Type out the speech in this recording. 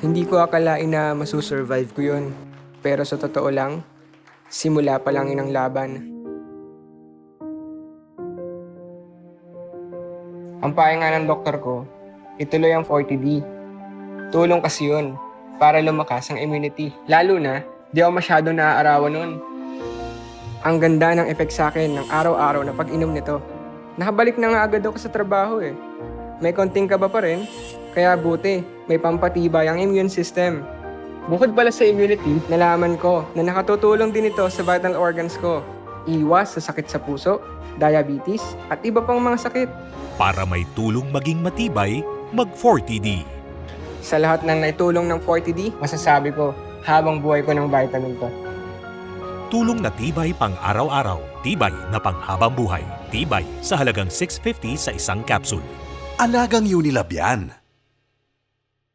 Hindi ko akalain na masusurvive ko yun. Pero sa totoo lang, simula pa lang yun ang laban. Ang payo nga ng doktor ko, ituloy ang 40D. Tulong kasi yun para lumakas ang immunity. Lalo na, di ako masyadong naaarawan nun. Ang ganda ng effect sa akin ng araw-araw na pag-inom nito. Nakabalik na nga agad ako sa trabaho eh. May konting kaba pa rin, kaya buti, may pampatibay ang immune system. Bukod pala sa immunity, nalaman ko na nakatutulong din ito sa vital organs ko. Iwas sa sakit sa puso, diabetes, at iba pang mga sakit. Para may tulong maging matibay, mag-40D. Sa lahat ng naitulong ng 40D, masasabi ko, habang buhay ko ng vitamin to. Tulong na tibay pang araw-araw, tibay na panghabang buhay, tibay sa halagang $6.50 sa isang capsule. Alagang Unilab yan.